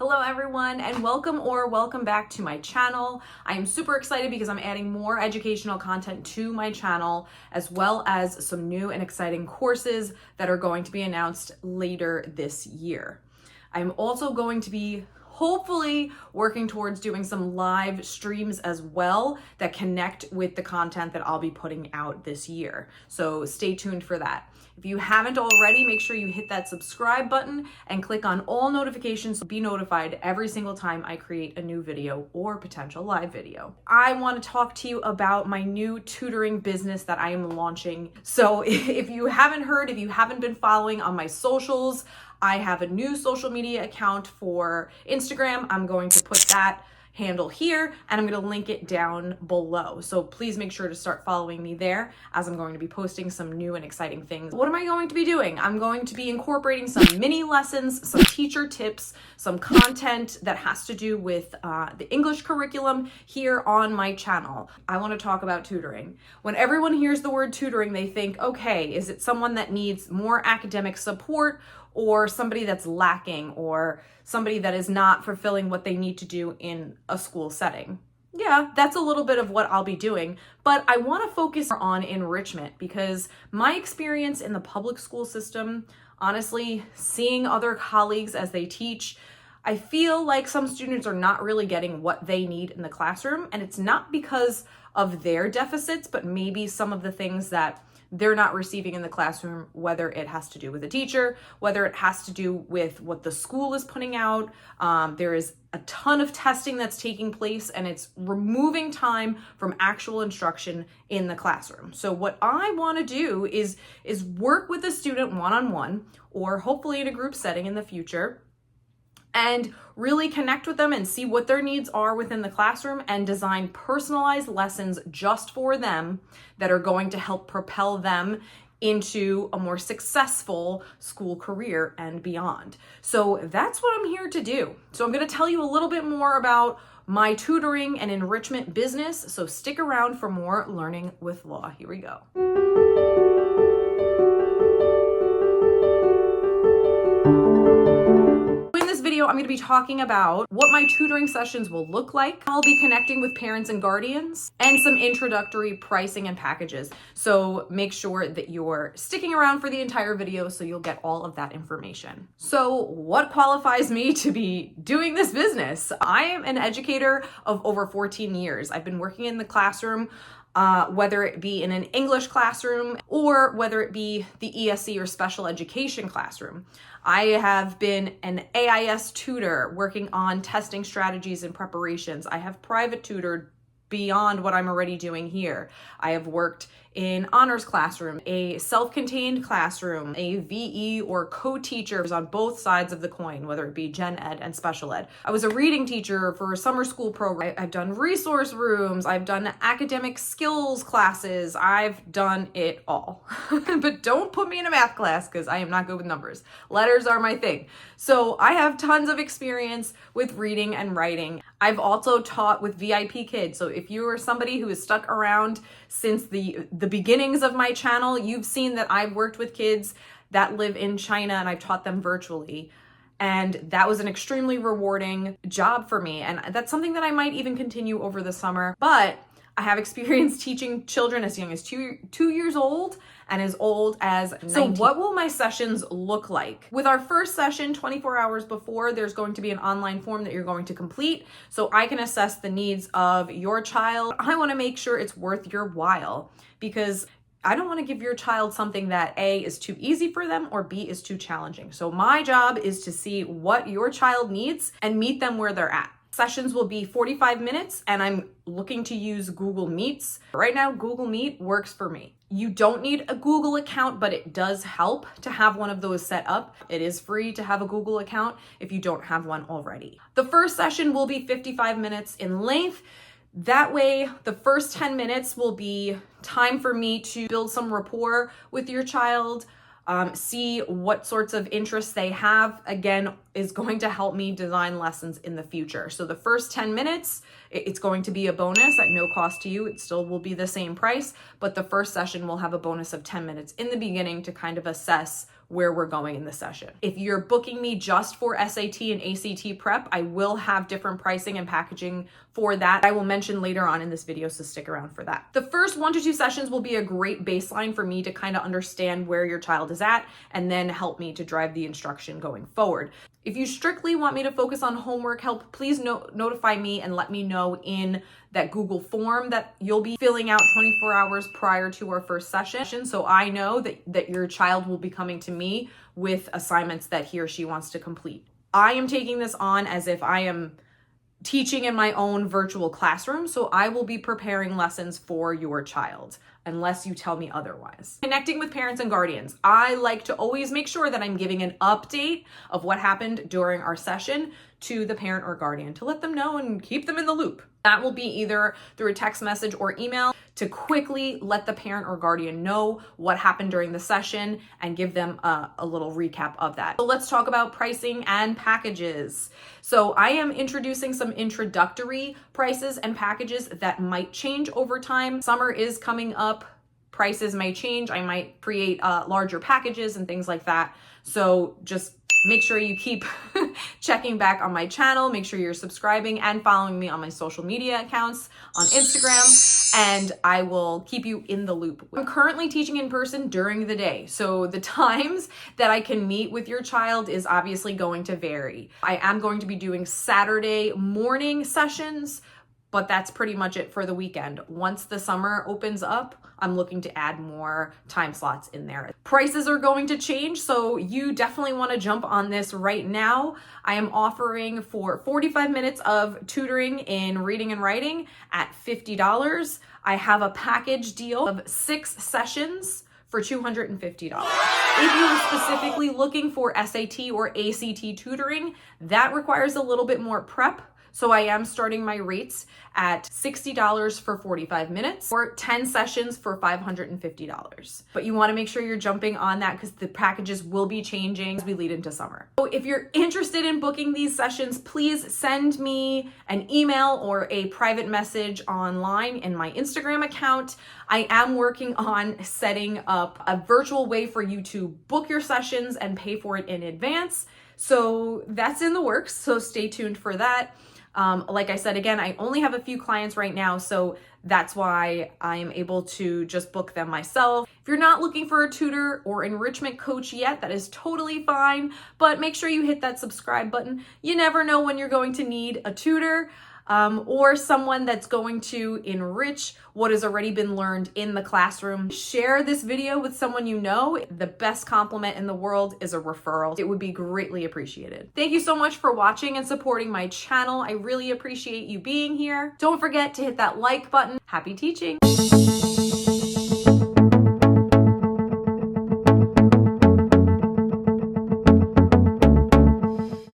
Hello everyone, and welcome back to my channel. I am super excited because I'm adding more educational content to my channel, as well as some new and exciting courses that are going to be announced later this year. I'm also going to be hopefully working towards doing some live streams as well that connect with the content that I'll be putting out this year. So stay tuned for that. If you haven't already, make sure you hit that subscribe button and click on all notifications to be notified every single time I create a new video or potential live video. I want to talk to you about my new tutoring business that I am launching. So if you haven't heard, if you haven't been following on my socials, I have a new social media account for Instagram. I'm going to put that handle here and I'm going to link it down below. So please make sure to start following me there as I'm going to be posting some new and exciting things. What am I going to be doing? I'm going to be incorporating some mini lessons, some teacher tips, some content that has to do with the English curriculum here on my channel. I want to talk about tutoring. When everyone hears the word tutoring, they think, okay, is it someone that needs more academic support, or somebody that's lacking, or somebody that is not fulfilling what they need to do in a school setting? Yeah, that's a little bit of what I'll be doing, but I want to focus on enrichment because my experience in the public school system, honestly, seeing other colleagues as they teach, I feel like some students are not really getting what they need in the classroom, and it's not because of their deficits, but maybe some of the things that they're not receiving in the classroom, whether it has to do with a teacher, whether it has to do with what the school is putting out. There is a ton of testing that's taking place and it's removing time from actual instruction in the classroom. So what I want to do is work with a student one-on-one, or hopefully in a group setting in the future, and really connect with them and see what their needs are within the classroom and design personalized lessons just for them that are going to help propel them into a more successful school career and beyond. So that's what I'm here to do. So I'm going to tell you a little bit more about my tutoring and enrichment business. So stick around for more Learning with Law. Here we go. I'm going to be talking about what my tutoring sessions will look like. I'll be connecting with parents and guardians and some introductory pricing and packages. So make sure that you're sticking around for the entire video so you'll get all of that information. So what qualifies me to be doing this business? I am an educator of over 14 years. I've been working in the classroom, whether it be in an English classroom or whether it be the ESC or special education classroom. I have been an AIS tutor working on testing strategies and preparations. I have private tutored beyond what I'm already doing here. I have worked in honors classroom, a self-contained classroom, a VE or co-teachers on both sides of the coin, whether it be gen ed and special ed. I was a reading teacher for a summer school program. I've done resource rooms. I've done academic skills classes. I've done it all. But don't put me in a math class because I am not good with numbers. Letters are my thing. So I have tons of experience with reading and writing. I've also taught with VIP kids. So if you are somebody who has stuck around since the beginnings of my channel, you've seen that I've worked with kids that live in China and I've taught them virtually. And that was an extremely rewarding job for me. And that's something that I might even continue over the summer. But I have experience teaching children as young as two years old and as old as 19. So what will my sessions look like? With our first session, 24 hours before, there's going to be an online form that you're going to complete so I can assess the needs of your child. I want to make sure it's worth your while because I don't want to give your child something that A, is too easy for them, or B, is too challenging. So my job is to see what your child needs and meet them where they're at. Sessions will be 45 minutes and I'm looking to use Google Meets. Right now, Google Meet works for me. You don't need a Google account, but it does help to have one of those set up. It is free to have a Google account if you don't have one already. The first session will be 55 minutes in length. That way, the first 10 minutes will be time for me to build some rapport with your child, see what sorts of interests they have. Again, is going to help me design lessons in the future. So the first 10 minutes, it's going to be a bonus at no cost to you. It still will be the same price, but the first session will have a bonus of 10 minutes in the beginning to kind of assess where we're going in the session. If you're booking me just for SAT and ACT prep, I will have different pricing and packaging for that. I will mention later on in this video, so stick around for that. The first 1 to 2 sessions will be a great baseline for me to kind of understand where your child is at and then help me to drive the instruction going forward. If you strictly want me to focus on homework help, please notify me and let me know in that Google form that you'll be filling out 24 hours prior to our first session, so I know that your child will be coming to me with assignments that he or she wants to complete. I am taking this on as if I am teaching in my own virtual classroom, so I will be preparing lessons for your child unless you tell me otherwise. Connecting with parents and guardians. I like to always make sure that I'm giving an update of what happened during our session to the parent or guardian to let them know and keep them in the loop. That will be either through a text message or email to quickly let the parent or guardian know what happened during the session and give them a little recap of that. So let's talk about pricing and packages. So I am introducing some introductory prices and packages that might change over time. Summer is coming up. Prices may change. I might create larger packages and things like that. So just make sure you keep checking back on my channel. Make sure you're subscribing and following me on my social media accounts on Instagram, and I will keep you in the loop. I'm currently teaching in person during the day, so the times that I can meet with your child is obviously going to vary. I am going to be doing Saturday morning sessions, but that's pretty much it for the weekend. Once the summer opens up, I'm looking to add more time slots in there. Prices are going to change, so you definitely want to jump on this right now. I am offering for 45 minutes of tutoring in reading and writing at $50. I have a package deal of 6 sessions for $250. If you're specifically looking for SAT or ACT tutoring, that requires a little bit more prep. So I am starting my rates at $60 for 45 minutes or 10 sessions for $550. But you want to make sure you're jumping on that because the packages will be changing as we lead into summer. So if you're interested in booking these sessions, please send me an email or a private message online in my Instagram account. I am working on setting up a virtual way for you to book your sessions and pay for it in advance. So that's in the works, so stay tuned for that. Like I said, again, I only have a few clients right now, so that's why I'm able to just book them myself. If you're not looking for a tutor or enrichment coach yet, that is totally fine, but make sure you hit that subscribe button. You never know when you're going to need a tutor or someone that's going to enrich what has already been learned in the classroom. Share this video with someone you know. The best compliment in the world is a referral. It would be greatly appreciated. Thank you so much for watching and supporting my channel. I really appreciate you being here. Don't forget to hit that like button. Happy teaching!